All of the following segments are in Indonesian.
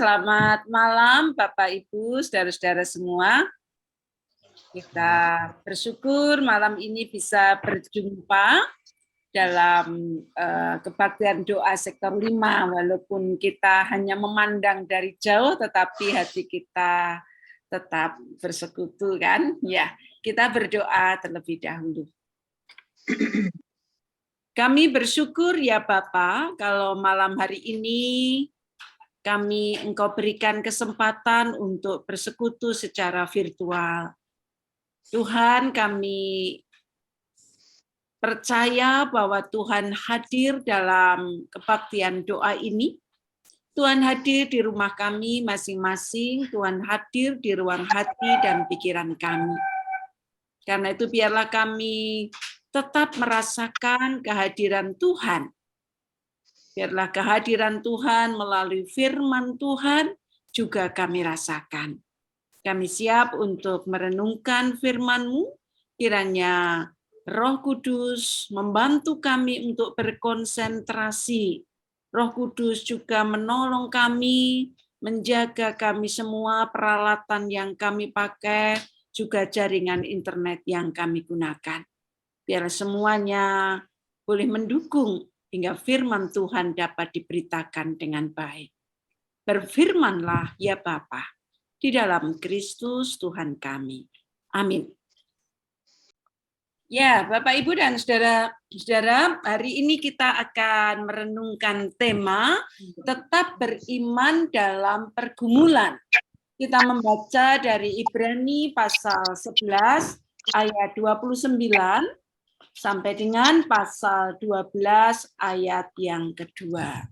selamat malam Bapak Ibu, saudara-saudara semua. Kita bersyukur malam ini bisa berjumpa dalam kebaktian doa sektor 5, walaupun kita hanya memandang dari jauh, tetapi hati kita tetap bersekutu kan? Ya, kita berdoa terlebih dahulu. Kami bersyukur ya Bapak, kalau malam hari ini Engkau berikan kesempatan untuk bersekutu secara virtual. Tuhan, kami percaya bahwa Tuhan hadir dalam kebaktian doa ini. Tuhan hadir di rumah kami masing-masing, Tuhan hadir di ruang hati dan pikiran kami. Karena itu biarlah kami tetap merasakan kehadiran Tuhan. Biarlah kehadiran Tuhan melalui firman Tuhan juga kami rasakan. Kami siap untuk merenungkan firman-Mu, kiranya Roh Kudus membantu kami untuk berkonsentrasi. Roh Kudus juga menolong kami, menjaga kami semua peralatan yang kami pakai, juga jaringan internet yang kami gunakan. Biar semuanya boleh mendukung hingga firman Tuhan dapat diberitakan dengan baik. Berfirmanlah ya Bapa, di dalam Kristus Tuhan kami. Amin. Ya, Bapak, Ibu, dan saudara-saudara, hari ini kita akan merenungkan tema tetap beriman dalam pergumulan. Kita membaca dari Ibrani pasal 11 ayat 29 sampai dengan pasal 12 ayat yang kedua.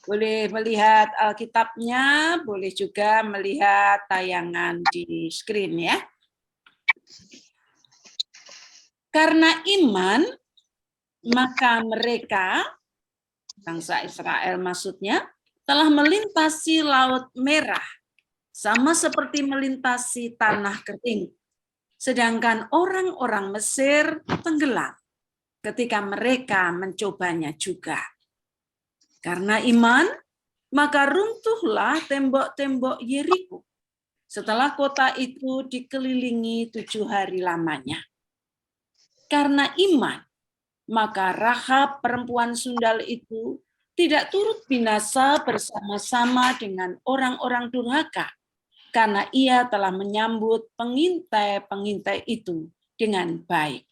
Boleh melihat Alkitabnya, boleh juga melihat tayangan di screen ya. Karena iman, maka mereka, bangsa Israel maksudnya, telah melintasi Laut Merah, sama seperti melintasi tanah kering. Sedangkan orang-orang Mesir tenggelam ketika mereka mencobanya juga. Karena iman, maka runtuhlah tembok-tembok Yeriko setelah kota itu dikelilingi 7 hari lamanya. Karena iman, maka Rahab perempuan sundal itu tidak turut binasa bersama-sama dengan orang-orang durhaka, karena ia telah menyambut pengintai-pengintai itu dengan baik.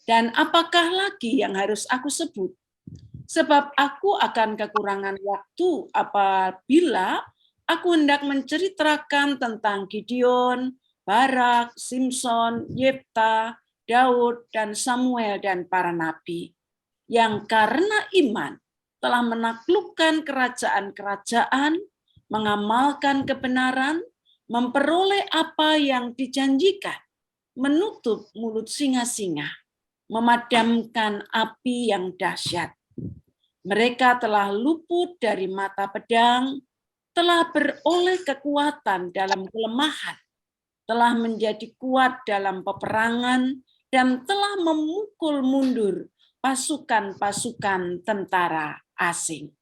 Dan apakah lagi yang harus aku sebut? Sebab aku akan kekurangan waktu apabila aku hendak menceritakan tentang Gideon, Barak, Simson, Yefta, Daud, dan Samuel, dan para nabi, yang karena iman telah menaklukkan kerajaan-kerajaan, mengamalkan kebenaran, memperoleh apa yang dijanjikan, menutup mulut singa-singa, memadamkan api yang dahsyat. Mereka telah luput dari mata pedang, telah beroleh kekuatan dalam kelemahan, telah menjadi kuat dalam peperangan, dan telah memukul mundur pasukan-pasukan tentara asing.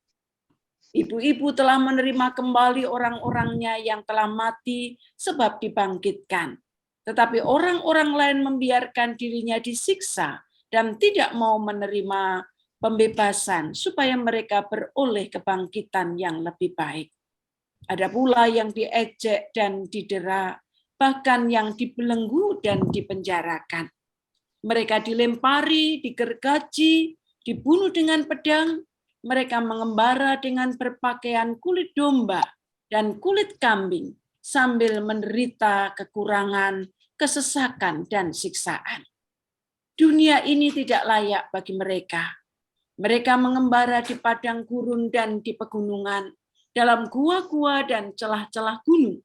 Ibu-ibu telah menerima kembali orang-orangnya yang telah mati sebab dibangkitkan. Tetapi orang-orang lain membiarkan dirinya disiksa dan tidak mau menerima pembebasan supaya mereka beroleh kebangkitan yang lebih baik. Ada pula yang diejek dan didera, bahkan yang dibelenggu dan dipenjarakan. Mereka dilempari, digergaji, dibunuh dengan pedang. Mereka mengembara dengan berpakaian kulit domba dan kulit kambing sambil menderita kekurangan, kesesakan, dan siksaan. Dunia ini tidak layak bagi mereka. Mereka mengembara di padang gurun dan di pegunungan, dalam gua-gua dan celah-celah gunung.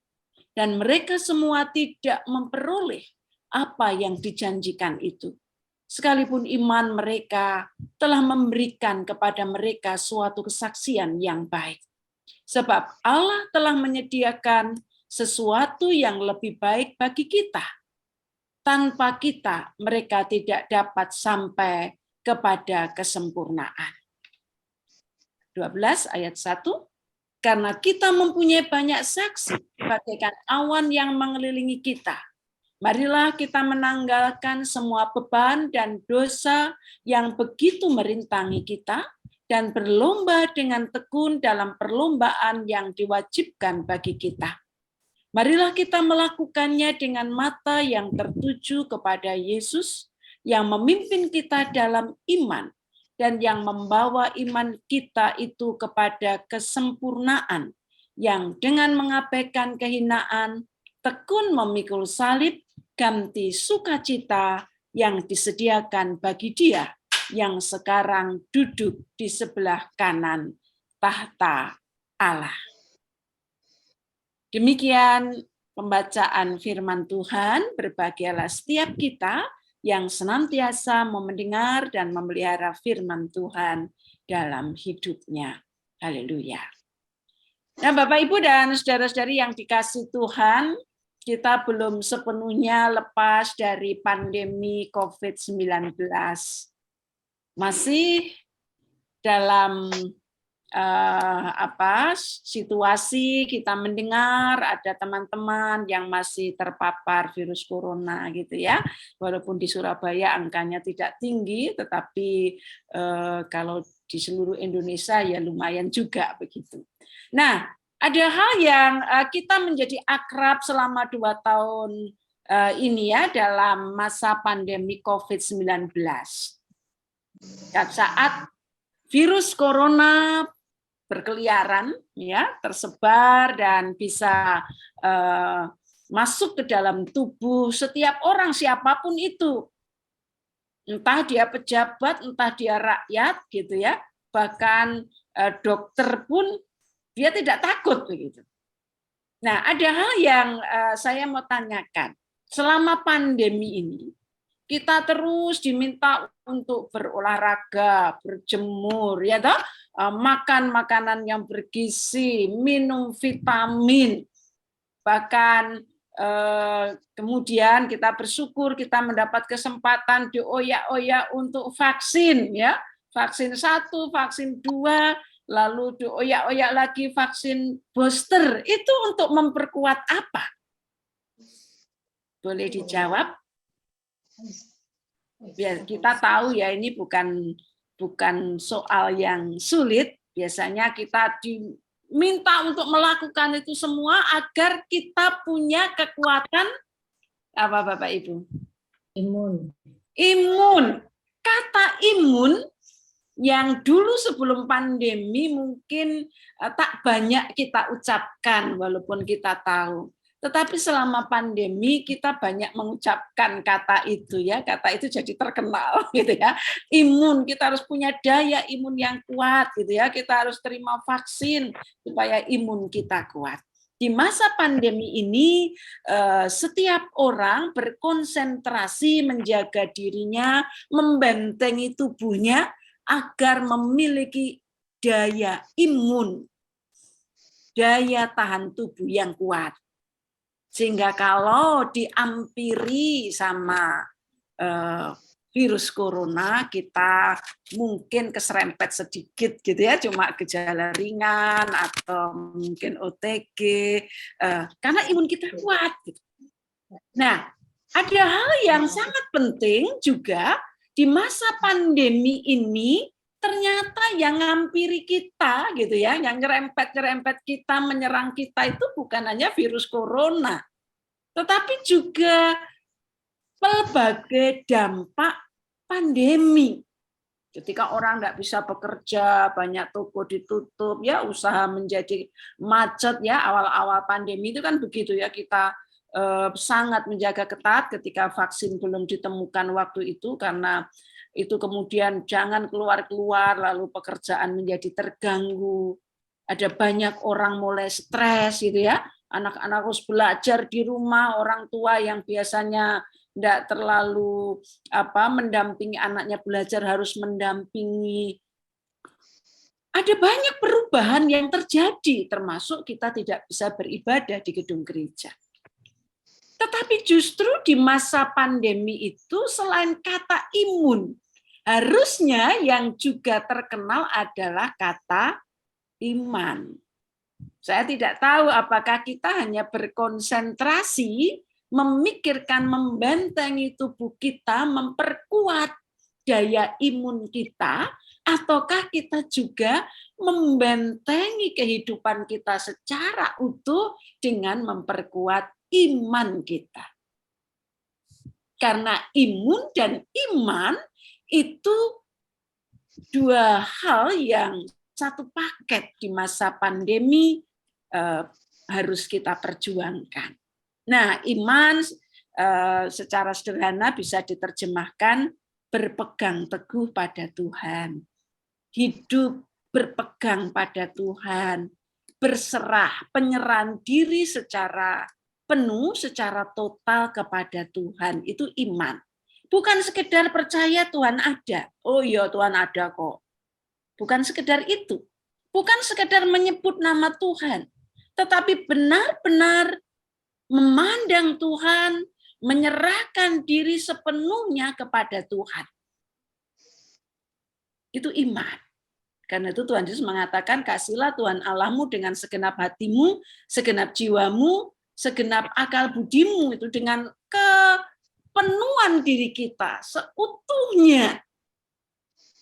Dan mereka semua tidak memperoleh apa yang dijanjikan itu. Sekalipun iman mereka telah memberikan kepada mereka suatu kesaksian yang baik. Sebab Allah telah menyediakan sesuatu yang lebih baik bagi kita. Tanpa kita, mereka tidak dapat sampai kepada kesempurnaan. 12 ayat 1. Karena kita mempunyai banyak saksi bagaikan awan yang mengelilingi kita. Marilah kita menanggalkan semua beban dan dosa yang begitu merintangi kita dan berlomba dengan tekun dalam perlombaan yang diwajibkan bagi kita. Marilah kita melakukannya dengan mata yang tertuju kepada Yesus yang memimpin kita dalam iman dan yang membawa iman kita itu kepada kesempurnaan, yang dengan mengabaikan kehinaan, tekun memikul salib, ganti sukacita yang disediakan bagi Dia yang sekarang duduk di sebelah kanan tahta Allah. Demikian pembacaan firman Tuhan. Berbahagialah setiap kita yang senantiasa mendengar dan memelihara firman Tuhan dalam hidupnya. Haleluya. Nah, Bapak, Ibu, dan saudara-saudari yang dikasih Tuhan, kita belum sepenuhnya lepas dari pandemi COVID-19. Masih dalam situasi kita mendengar ada teman-teman yang masih terpapar virus corona gitu ya. Walaupun di Surabaya angkanya tidak tinggi, tetapi kalau di seluruh Indonesia ya lumayan juga begitu. Nah, ada hal yang kita menjadi akrab selama 2 tahun ini ya dalam masa pandemi COVID-19. Saat virus corona berkeliaran, ya, tersebar dan bisa masuk ke dalam tubuh setiap orang siapapun itu, entah dia pejabat, entah dia rakyat, gitu ya, bahkan dokter pun dia tidak takut begitu. Nah, ada hal yang saya mau tanyakan. Selama pandemi ini, kita terus diminta untuk berolahraga, berjemur, ya toh, makan makanan yang bergizi, minum vitamin, bahkan kemudian kita bersyukur kita mendapat kesempatan dioyak-oyak untuk vaksin, ya, vaksin 1, vaksin 2, lalu dioyak-oyak lagi vaksin booster. Itu untuk memperkuat apa? Boleh dijawab? Biar kita tahu ya, ini bukan soal yang sulit. Biasanya kita diminta untuk melakukan itu semua agar kita punya kekuatan apa, Bapak Ibu? Imun. Kata imun yang dulu sebelum pandemi mungkin tak banyak kita ucapkan walaupun kita tahu. Tetapi selama pandemi kita banyak mengucapkan kata itu ya, kata itu jadi terkenal gitu ya. Imun, kita harus punya daya imun yang kuat gitu ya. Kita harus terima vaksin supaya imun kita kuat. Di masa pandemi ini setiap orang berkonsentrasi menjaga dirinya, membentengi tubuhnya agar memiliki daya imun, daya tahan tubuh yang kuat. Sehingga kalau diampiri sama virus corona, kita mungkin keserempet sedikit gitu ya, cuma gejala ringan atau mungkin OTG, karena imun kita kuat. Gitu. Nah, ada hal yang sangat penting juga di masa pandemi ini, ternyata yang ngampiri kita gitu ya, yang nyerempet kita, menyerang kita itu bukan hanya virus corona, tetapi juga berbagai dampak pandemi. Ketika orang nggak bisa bekerja, banyak toko ditutup, ya usaha menjadi macet ya. Awal-awal pandemi itu kan begitu ya, kita sangat menjaga ketat ketika vaksin belum ditemukan waktu itu, karena itu kemudian jangan keluar-keluar, lalu pekerjaan menjadi terganggu. Ada banyak orang mulai stres gitu ya. Anak-anak harus belajar di rumah, orang tua yang biasanya tidak terlalu mendampingi anaknya belajar harus mendampingi. Ada banyak perubahan yang terjadi, termasuk kita tidak bisa beribadah di gedung gereja. Tetapi justru di masa pandemi itu selain kata imun, harusnya yang juga terkenal adalah kata iman. Saya tidak tahu apakah kita hanya berkonsentrasi memikirkan membentengi tubuh kita, memperkuat daya imun kita, ataukah kita juga membentengi kehidupan kita secara utuh dengan memperkuat iman kita. Karena imun dan iman itu dua hal yang satu paket di masa pandemi harus kita perjuangkan. Nah, iman secara sederhana bisa diterjemahkan berpegang teguh pada Tuhan, hidup berpegang pada Tuhan, berserah, penyerahan diri secara penuh, secara total kepada Tuhan, itu iman. Bukan sekedar percaya Tuhan ada. Oh iya, Tuhan ada kok. Bukan sekedar itu. Bukan sekedar menyebut nama Tuhan. Tetapi benar-benar memandang Tuhan, menyerahkan diri sepenuhnya kepada Tuhan. Itu iman. Karena itu Tuhan Yesus mengatakan, kasihlah Tuhan Allahmu dengan segenap hatimu, segenap jiwamu, segenap akal budimu, itu dengan kepenuhan diri kita, seutuhnya.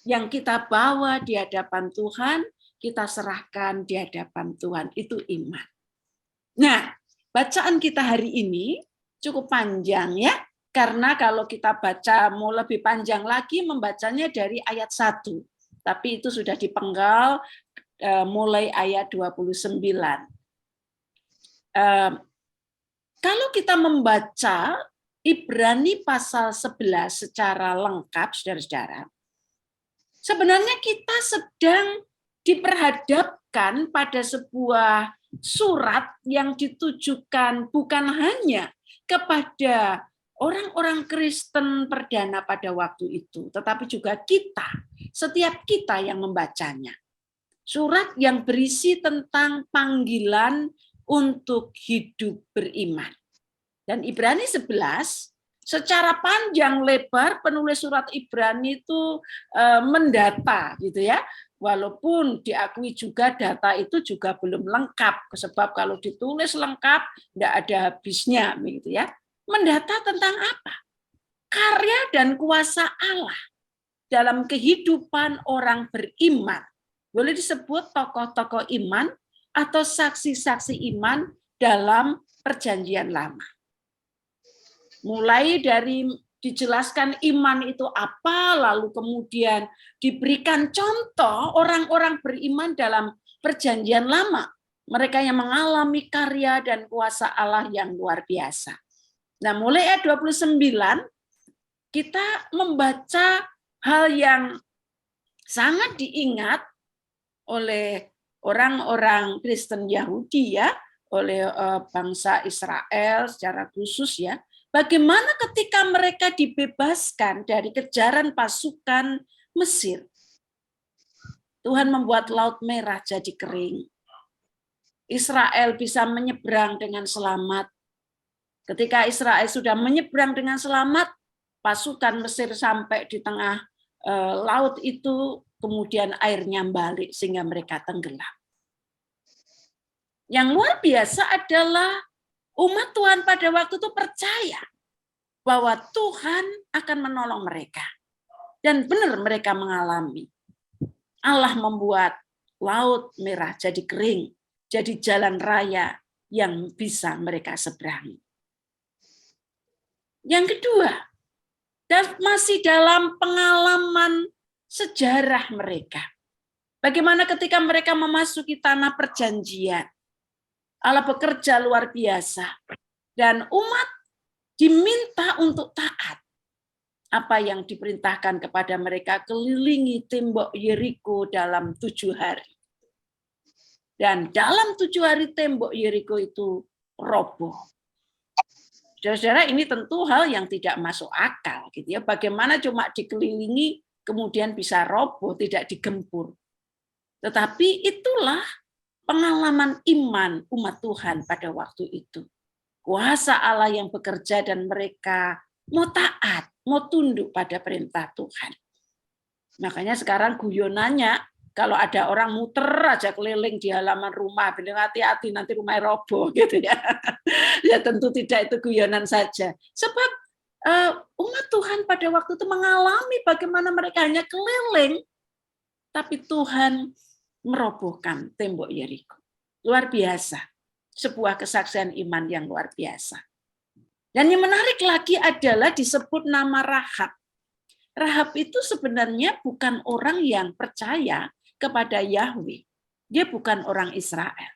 Yang kita bawa di hadapan Tuhan, kita serahkan di hadapan Tuhan. Itu iman. Nah, bacaan kita hari ini cukup panjang ya, karena kalau kita baca mau lebih panjang lagi, membacanya dari ayat 1. Tapi itu sudah dipenggal mulai ayat 29. Kalau kita membaca Ibrani pasal 11 secara lengkap, saudara-saudara, sebenarnya kita sedang diperhadapkan pada sebuah surat yang ditujukan bukan hanya kepada orang-orang Kristen perdana pada waktu itu, tetapi juga kita, setiap kita yang membacanya. Surat yang berisi tentang panggilan untuk hidup beriman. Dan Ibrani 11 secara panjang lebar penulis surat Ibrani itu mendata gitu ya, walaupun diakui juga data itu juga belum lengkap, sebab kalau ditulis lengkap tidak ada habisnya begitu ya. Mendata tentang apa? Karya dan kuasa Allah dalam kehidupan orang beriman. Boleh disebut tokoh-tokoh iman atau saksi-saksi iman dalam Perjanjian Lama. Mulai dari dijelaskan iman itu apa, lalu kemudian diberikan contoh orang-orang beriman dalam Perjanjian Lama. Mereka yang mengalami karya dan kuasa Allah yang luar biasa. Nah, mulai ayat 29, kita membaca hal yang sangat diingat oleh orang-orang Kristen Yahudi ya, oleh bangsa Israel secara khusus ya. Bagaimana ketika mereka dibebaskan dari kejaran pasukan Mesir. Tuhan membuat Laut Merah jadi kering. Israel bisa menyeberang dengan selamat. Ketika Israel sudah menyeberang dengan selamat, pasukan Mesir sampai di tengah laut itu, kemudian airnya balik sehingga mereka tenggelam. Yang luar biasa adalah umat Tuhan pada waktu itu percaya bahwa Tuhan akan menolong mereka. Dan benar mereka mengalami. Allah membuat Laut Merah jadi kering, jadi jalan raya yang bisa mereka seberangi. Yang kedua, dan masih dalam pengalaman sejarah mereka. Bagaimana ketika mereka memasuki tanah perjanjian, Allah bekerja luar biasa. Dan umat diminta untuk taat. Apa yang diperintahkan kepada mereka, kelilingi tembok Yeriko dalam 7 hari. Dan dalam 7 hari tembok Yeriko itu roboh. Saudara-saudara, ini tentu hal yang tidak masuk akal, gitu ya. Bagaimana cuma dikelilingi kemudian bisa roboh, tidak digempur. Tetapi itulah pengalaman iman umat Tuhan pada waktu itu. Kuasa Allah yang bekerja dan mereka mau taat, mau tunduk pada perintah Tuhan. Makanya sekarang guyonannya Kalau ada orang muter aja keliling di halaman rumah, bilang hati-hati nanti rumahnya roboh gitu ya. Ya tentu tidak, itu guyonan saja. Sebab umat Tuhan pada waktu itu mengalami bagaimana mereka hanya keliling, tapi Tuhan merobohkan tembok Yeriko. Luar biasa. Sebuah kesaksian iman yang luar biasa. Dan yang menarik lagi adalah disebut nama Rahab. Rahab itu sebenarnya bukan orang yang percaya kepada Yahweh. Dia bukan orang Israel.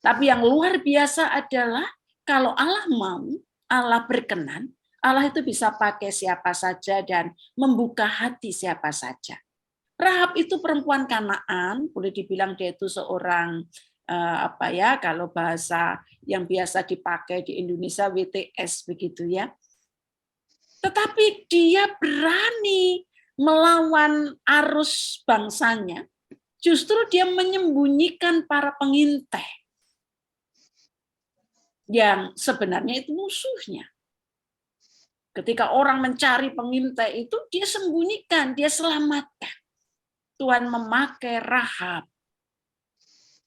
Tapi yang luar biasa adalah kalau Allah mau, Allah berkenan, Allah itu bisa pakai siapa saja dan membuka hati siapa saja. Rahab itu perempuan Kanaan, boleh dibilang dia itu seorang kalau bahasa yang biasa dipakai di Indonesia WTS begitu ya. Tetapi dia berani melawan arus bangsanya. Justru dia menyembunyikan para pengintai yang sebenarnya itu musuhnya. Ketika orang mencari pengintai itu, dia sembunyikan, dia selamatkan. Tuhan memakai Rahab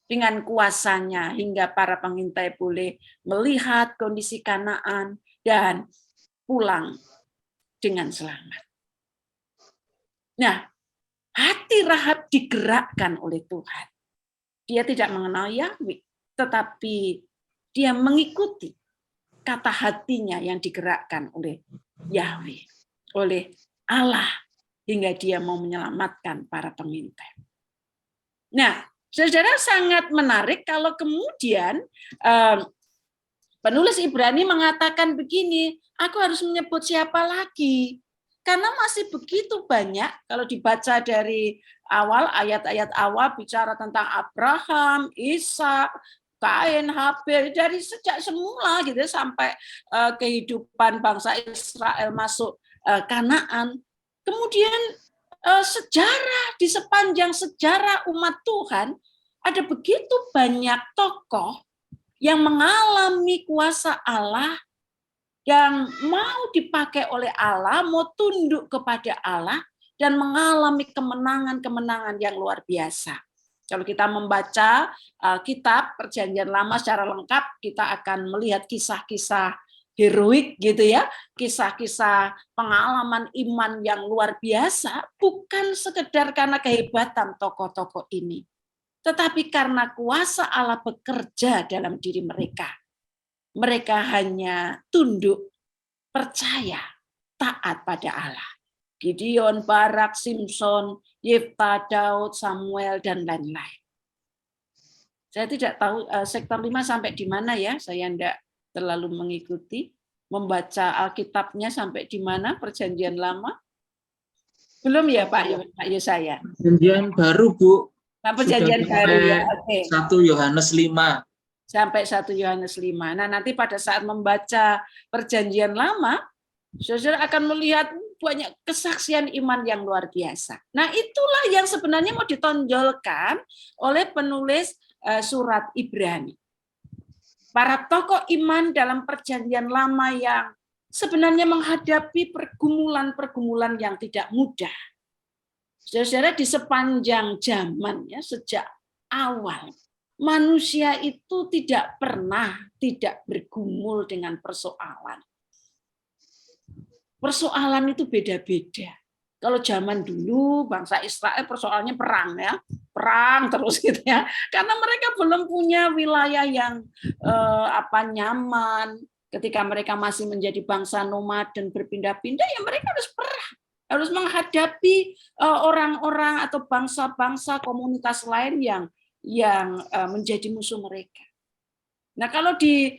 dengan kuasanya hingga para pengintai boleh melihat kondisi Kanaan dan pulang dengan selamat. Nah, hati Rahab digerakkan oleh Tuhan. Dia tidak mengenal Yahweh, tetapi dia mengikuti kata hatinya yang digerakkan oleh Yahweh, oleh Allah, hingga dia mau menyelamatkan para pengintai. Nah, saudara, sangat menarik kalau kemudian penulis Ibrani mengatakan begini, aku harus menyebut siapa lagi? Karena masih begitu banyak, kalau dibaca dari awal, ayat-ayat awal bicara tentang Abraham, Ishak, Kain, Habil, dari sejak semula gitu sampai kehidupan bangsa Israel masuk Kanaan. Kemudian sejarah, di sepanjang sejarah umat Tuhan, ada begitu banyak tokoh yang mengalami kuasa Allah, yang mau dipakai oleh Allah, mau tunduk kepada Allah, dan mengalami kemenangan-kemenangan yang luar biasa. Kalau kita membaca kitab Perjanjian Lama secara lengkap, kita akan melihat kisah-kisah heroik gitu ya, kisah-kisah pengalaman iman yang luar biasa, bukan sekedar karena kehebatan tokoh-tokoh ini, tetapi karena kuasa Allah bekerja dalam diri mereka. Mereka hanya tunduk, percaya, taat pada Allah. Gideon, Barak, Simson, Yefta, Daud, Samuel, dan lain-lain. Saya tidak tahu sektor 5 sampai di mana ya, saya tidak terlalu mengikuti. Membaca Alkitabnya sampai di mana Perjanjian Lama? Belum ya Pak Yesaya? Perjanjian baru, Bu. Nah, Perjanjian baru ya. Oke. 1 Yohanes 5. Sampai 1 Yohanes 5. Nah, nanti pada saat membaca Perjanjian Lama, saudara akan melihat banyak kesaksian iman yang luar biasa. Nah, itulah yang sebenarnya mau ditonjolkan oleh penulis surat Ibrani. Para tokoh iman dalam Perjanjian Lama yang sebenarnya menghadapi pergumulan-pergumulan yang tidak mudah. Saudara, di sepanjang zaman ya, sejak awal, manusia itu tidak pernah tidak bergumul dengan persoalan. Persoalan itu beda-beda. Kalau zaman dulu bangsa Israel persoalannya perang ya, perang terus gitu ya, karena mereka belum punya wilayah yang nyaman. Ketika mereka masih menjadi bangsa nomaden berpindah-pindah, ya mereka harus perang, harus menghadapi orang-orang atau bangsa-bangsa komunitas lain yang menjadi musuh mereka. Nah, kalau di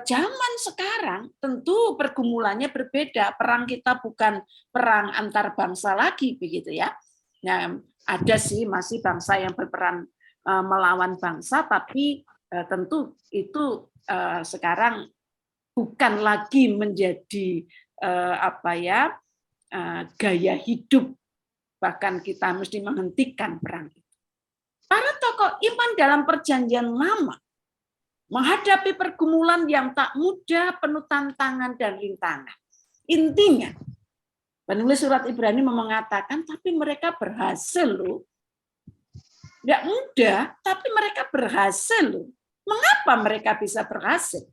zaman sekarang tentu pergumulannya berbeda. Perang kita bukan perang antar bangsa lagi begitu ya. Nah, ada sih masih bangsa yang berperang melawan bangsa, tapi tentu itu sekarang bukan lagi menjadi gaya hidup. Bahkan kita mesti menghentikan perang itu. Para tokoh iman dalam Perjanjian Lama menghadapi pergumulan yang tak mudah, penuh tantangan dan rintangan. Intinya, penulis surat Ibrani mengatakan, tapi mereka berhasil loh Nggak mudah, tapi mereka berhasil loh. Mengapa mereka bisa berhasil?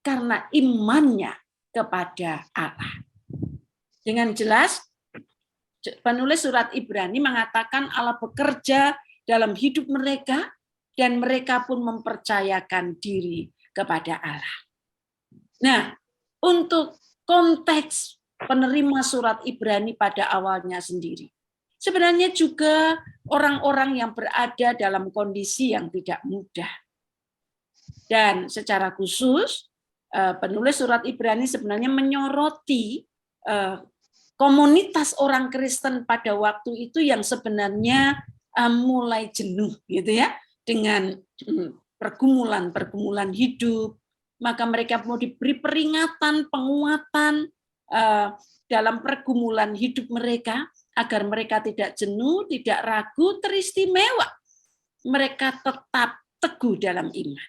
Karena imannya kepada Allah. Dengan jelas, penulis surat Ibrani mengatakan Allah bekerja dalam hidup mereka, dan mereka pun mempercayakan diri kepada Allah. Nah, untuk konteks penerima surat Ibrani pada awalnya sendiri, sebenarnya juga orang-orang yang berada dalam kondisi yang tidak mudah. Dan secara khusus, penulis surat Ibrani sebenarnya menyoroti komunitas orang Kristen pada waktu itu yang sebenarnya mulai jenuh gitu ya dengan pergumulan hidup. Maka mereka mau diberi peringatan, penguatan dalam pergumulan hidup mereka agar mereka tidak jenuh, tidak ragu, teristimewa. Mereka tetap teguh dalam iman.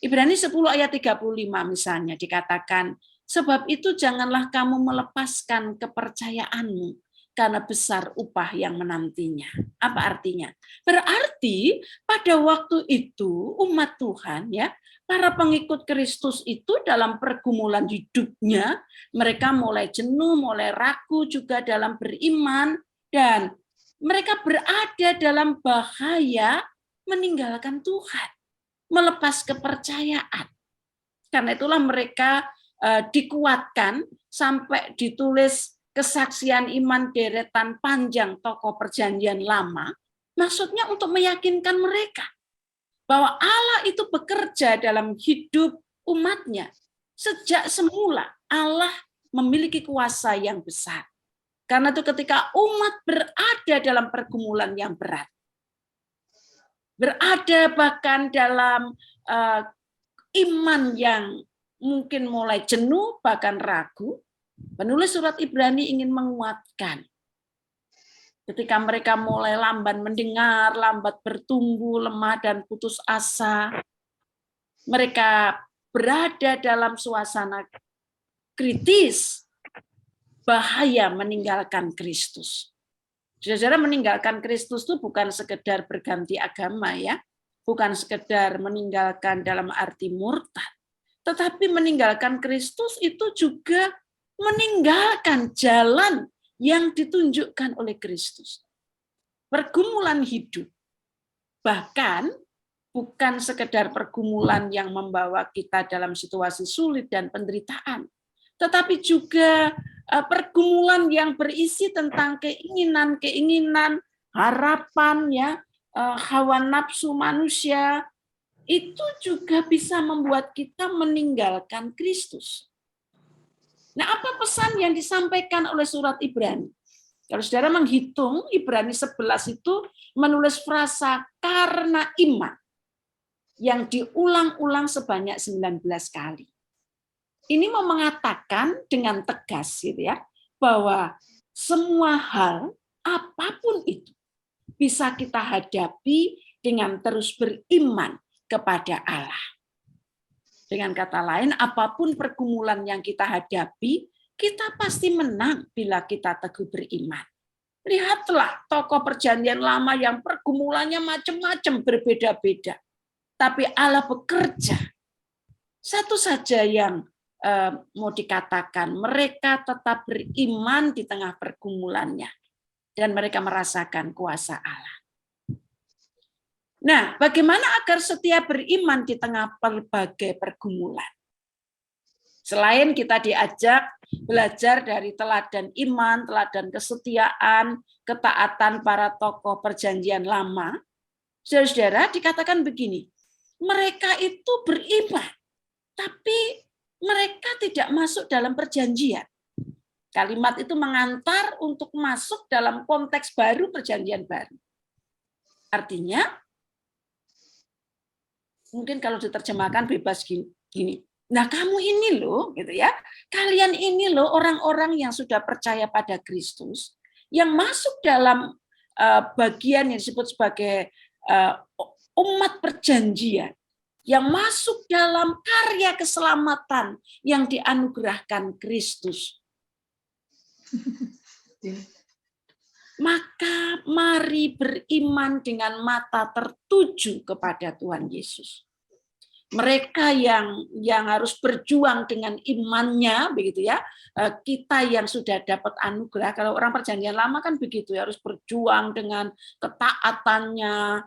Ibrani 10 ayat 35 misalnya dikatakan, sebab itu janganlah kamu melepaskan kepercayaanmu, karena besar upah yang menantinya. Apa artinya? Berarti pada waktu itu umat Tuhan ya, para pengikut Kristus itu dalam pergumulan hidupnya, mereka mulai jenuh, mulai ragu juga dalam beriman, dan mereka berada dalam bahaya meninggalkan Tuhan, melepas kepercayaan. Karena itulah mereka dikuatkan sampai ditulis kesaksian iman deretan panjang tokoh perjanjian lama, maksudnya untuk meyakinkan mereka bahwa Allah itu bekerja dalam hidup umatnya. Sejak semula Allah memiliki kuasa yang besar. Karena itu ketika umat berada dalam pergumulan yang berat, berada bahkan dalam iman yang mungkin mulai jenuh, bahkan ragu, penulis surat Ibrani ingin menguatkan. Ketika mereka mulai lamban mendengar, lambat bertumbuh, lemah dan putus asa, mereka berada dalam suasana kritis, bahaya meninggalkan Kristus. Saudara, meninggalkan Kristus itu bukan sekedar berganti agama ya, bukan sekedar meninggalkan dalam arti murtad, tetapi meninggalkan Kristus itu juga meninggalkan jalan yang ditunjukkan oleh Kristus. Pergumulan hidup, bahkan bukan sekedar pergumulan yang membawa kita dalam situasi sulit dan penderitaan, tetapi juga pergumulan yang berisi tentang keinginan, harapan, ya, hawa nafsu manusia, itu juga bisa membuat kita meninggalkan Kristus. Nah, apa pesan yang disampaikan oleh surat Ibrani? Kalau saudara menghitung, Ibrani 11 itu menulis frasa karena iman yang diulang-ulang sebanyak 19 kali. Ini mau mengatakan dengan tegas gitu ya, bahwa semua hal apapun itu bisa kita hadapi dengan terus beriman kepada Allah. Dengan kata lain, apapun pergumulan yang kita hadapi, kita pasti menang bila kita teguh beriman. Lihatlah tokoh perjanjian lama yang pergumulannya macam-macam, berbeda-beda. Tapi Allah bekerja. Satu saja yang mau dikatakan, mereka tetap beriman di tengah pergumulannya. Dan mereka merasakan kuasa Allah. Nah, bagaimana agar setia beriman di tengah berbagai pergumulan? Selain kita diajak belajar dari teladan iman, teladan kesetiaan, ketaatan para tokoh perjanjian lama, saudara-saudara dikatakan begini, mereka itu beriman, tapi mereka tidak masuk dalam perjanjian. Kalimat itu mengantar untuk masuk dalam konteks baru, perjanjian baru. Artinya, mungkin kalau diterjemahkan bebas gini. Nah, kamu ini loh, gitu ya. Kalian ini loh orang-orang yang sudah percaya pada Kristus, yang masuk dalam bagian yang disebut sebagai umat perjanjian, yang masuk dalam karya keselamatan yang dianugerahkan Kristus. Maka mari beriman dengan mata tertuju kepada Tuhan Yesus. Mereka yang harus berjuang dengan imannya, begitu ya. Kita yang sudah dapat anugerah, kalau orang perjanjian lama kan begitu, harus berjuang dengan ketaatannya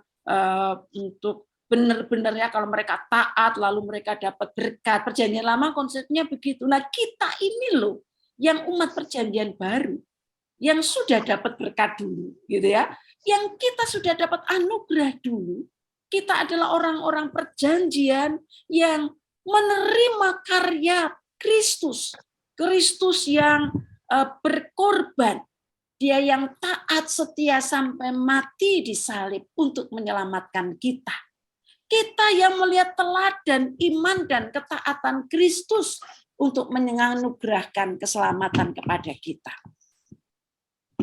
untuk benar-benarnya. Kalau mereka taat, lalu mereka dapat berkat. Perjanjian lama konsepnya begitu. Nah, kita ini loh, yang umat perjanjian baru, yang sudah dapat berkat dulu, gitu ya, yang kita sudah dapat anugerah dulu, kita adalah orang-orang perjanjian yang menerima karya Kristus, Kristus yang berkorban, dia yang taat setia sampai mati di salib untuk menyelamatkan kita. Kita yang melihat teladan iman dan ketaatan Kristus untuk menganugerahkan keselamatan kepada kita.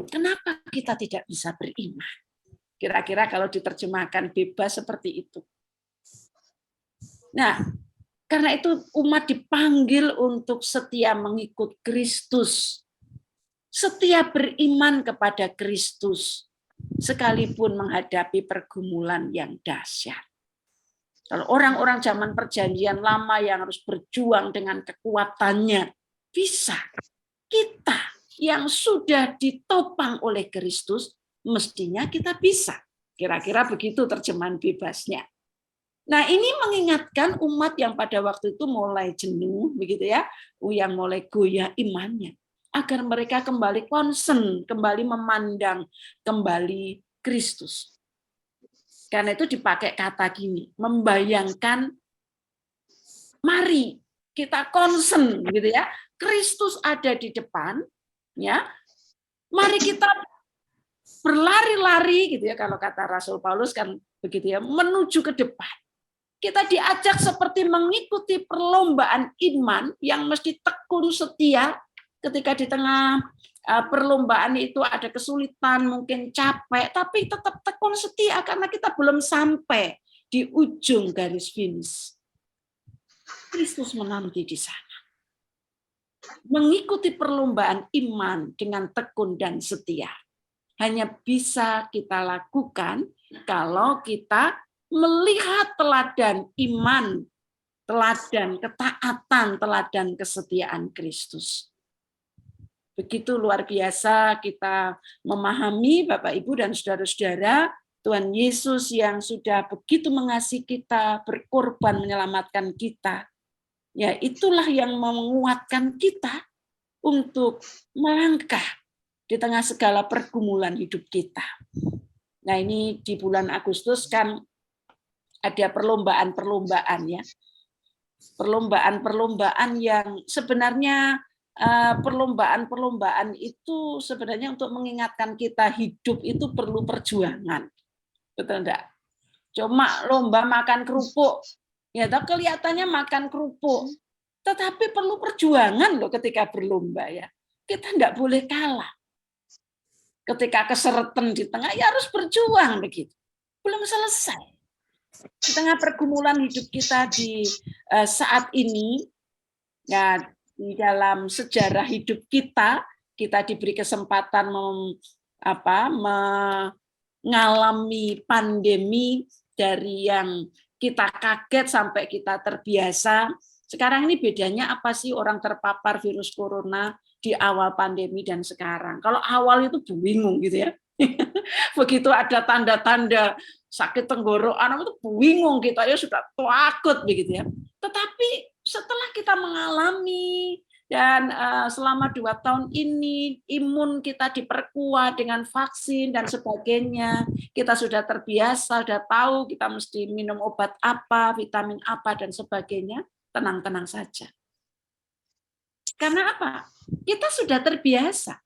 Kenapa kita tidak bisa beriman? Kira-kira kalau diterjemahkan bebas seperti itu. Nah, karena itu umat dipanggil untuk setia mengikut Kristus. Setia beriman kepada Kristus, sekalipun menghadapi pergumulan yang dahsyat. Kalau orang-orang zaman perjanjian lama yang harus berjuang dengan kekuatannya, bisa. Kita yang sudah ditopang oleh Kristus, mestinya kita bisa. Kira-kira begitu terjemahan bebasnya. Nah, ini mengingatkan umat yang pada waktu itu mulai jenuh, begitu ya, yang mulai goyah imannya, agar mereka kembali concern, kembali memandang kembali Kristus. Karena itu dipakai kata gini, membayangkan, mari kita concern, gitu ya, Kristus ada di depan, ya, mari kita berlari-lari, gitu ya, kalau kata Rasul Paulus kan begitu ya, menuju ke depan. Kita diajak seperti mengikuti perlombaan iman yang mesti tekun setia. Ketika di tengah perlombaan itu ada kesulitan, mungkin capek, tapi tetap tekun setia karena kita belum sampai di ujung garis finish. Kristus menanti di sana. Mengikuti perlombaan iman dengan tekun dan setia hanya bisa kita lakukan kalau kita melihat teladan iman, teladan ketaatan, teladan kesetiaan Kristus. Begitu luar biasa kita memahami, Bapak, Ibu, dan saudara-saudara, Tuhan Yesus yang sudah begitu mengasihi kita, berkorban menyelamatkan kita. Ya, itulah yang menguatkan kita untuk melangkah di tengah segala pergumulan hidup kita. Nah, ini di bulan Agustus kan ada perlombaan-perlombaan ya. Perlombaan-perlombaan yang sebenarnya perlombaan-perlombaan itu sebenarnya untuk mengingatkan kita hidup itu perlu perjuangan. Betul enggak? Cuma lomba makan kerupuk, ya toh kelihatannya makan kerupuk, tetapi perlu perjuangan loh ketika berlomba ya. Kita enggak boleh kalah. Ketika keseretan di tengah ya harus berjuang begitu. Belum selesai. Di tengah pergumulan hidup kita di saat ini, ya di dalam sejarah hidup kita diberi kesempatan mengalami pandemi dari yang kita kaget sampai kita terbiasa. Sekarang ini bedanya apa sih orang terpapar virus corona di awal pandemi dan sekarang? Kalau awal itu bingung gitu ya. Begitu ada tanda-tanda sakit tenggorokan itu bingung, kita ya sudah takut begitu ya. Tetapi setelah kita mengalami dan selama 2 tahun ini imun kita diperkuat dengan vaksin dan sebagainya, kita sudah terbiasa, sudah tahu kita mesti minum obat apa, vitamin apa dan sebagainya, tenang-tenang saja. Karena apa? Kita sudah terbiasa.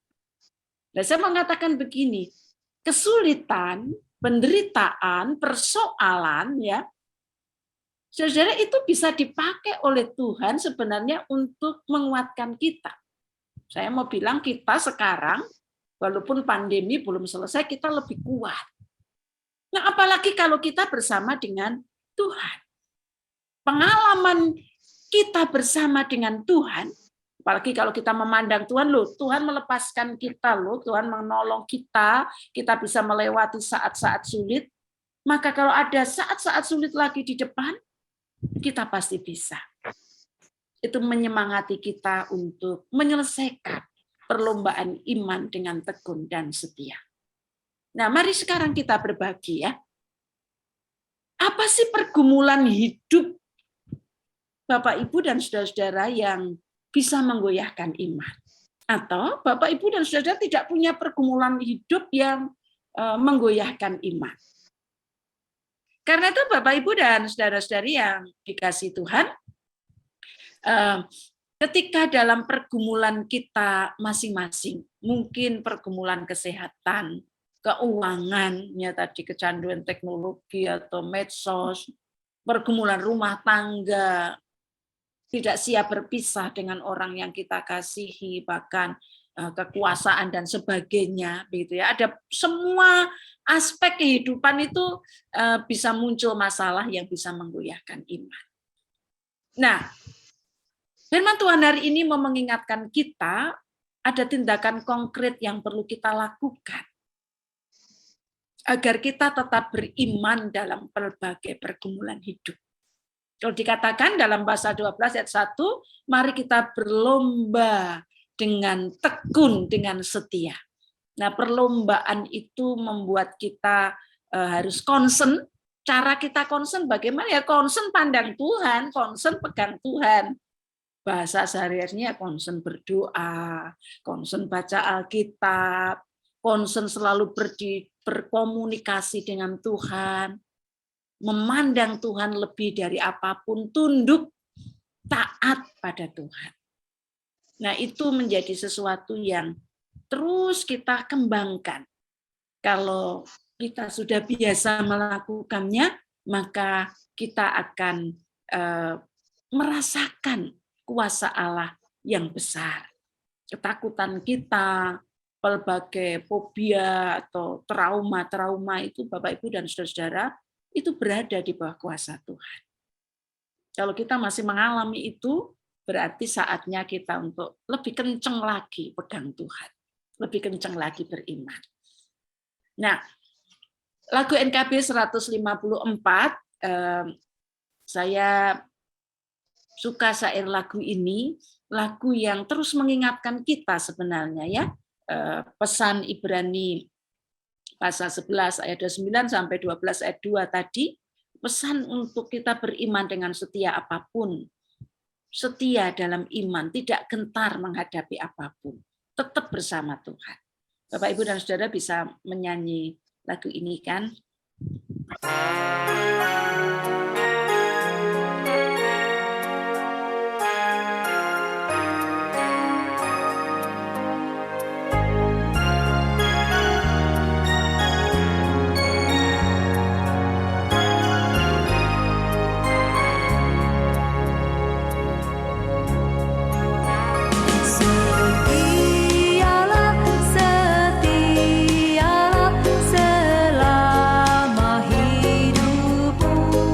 Dan saya mengatakan begini, kesulitan, penderitaan, persoalan ya, saudara, itu bisa dipakai oleh Tuhan sebenarnya untuk menguatkan kita. Saya mau bilang kita sekarang, walaupun pandemi belum selesai, kita lebih kuat. Nah, apalagi kalau kita bersama dengan Tuhan. Pengalaman kita bersama dengan Tuhan, Apalagi kalau kita memandang Tuhan, loh, Tuhan melepaskan kita, loh, Tuhan menolong kita bisa melewati saat-saat sulit. Maka kalau ada saat-saat sulit lagi di depan, kita pasti bisa. Itu menyemangati kita untuk menyelesaikan perlombaan iman dengan tekun dan setia. Nah, mari sekarang kita berbagi ya. Apa sih pergumulan hidup Bapak, Ibu, dan saudara-saudara yang bisa menggoyahkan iman? Atau Bapak, Ibu, dan saudara tidak punya pergumulan hidup yang menggoyahkan iman? Karena itu Bapak, Ibu, dan saudara-saudari yang dikasihi Tuhan, ketika dalam pergumulan kita masing-masing, mungkin pergumulan kesehatan, keuangan, ya tadi kecanduan teknologi atau medsos, pergumulan rumah tangga, tidak siap berpisah dengan orang yang kita kasihi, bahkan kekuasaan dan sebagainya, begitu ya. Ada semua aspek kehidupan itu bisa muncul masalah yang bisa menggoyahkan iman. Nah, firman Tuhan hari ini mau mengingatkan kita ada tindakan konkret yang perlu kita lakukan agar kita tetap beriman dalam berbagai pergumulan hidup. Kalau dikatakan dalam Pasal 12 ayat 1, mari kita berlomba dengan tekun, dengan setia. Nah, perlombaan itu membuat kita harus concern. Cara kita concern bagaimana? Ya concern pandang Tuhan, concern pegang Tuhan. Bahasa sehari-harinya concern berdoa, concern baca Alkitab, concern selalu berkomunikasi dengan Tuhan, memandang Tuhan lebih dari apapun, tunduk, taat pada Tuhan. Nah, itu menjadi sesuatu yang terus kita kembangkan. Kalau kita sudah biasa melakukannya, maka kita akan merasakan kuasa Allah yang besar. Ketakutan kita, berbagai fobia atau trauma-trauma itu Bapak, Ibu, dan saudara-saudara itu berada di bawah kuasa Tuhan. Kalau kita masih mengalami itu, berarti saatnya kita untuk lebih kenceng lagi pegang Tuhan, lebih kenceng lagi beriman. Nah, lagu NKB 154, saya suka syair lagu ini, lagu yang terus mengingatkan kita sebenarnya ya. Pesan Ibrani pasal 11 ayat 29 sampai 12 ayat 2 tadi, pesan untuk kita beriman dengan setia apapun. Setia dalam iman, tidak gentar menghadapi apapun. Tetap bersama Tuhan. Bapak, Ibu, dan saudara bisa menyanyi lagu ini kan? Setialah selama hidupku.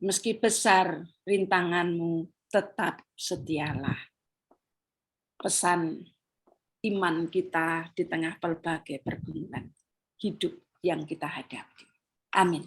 Meski besar rintanganmu, tetap setialah. Pesan iman kita di tengah berbagai pergumulan hidup yang kita hadapi. Amin.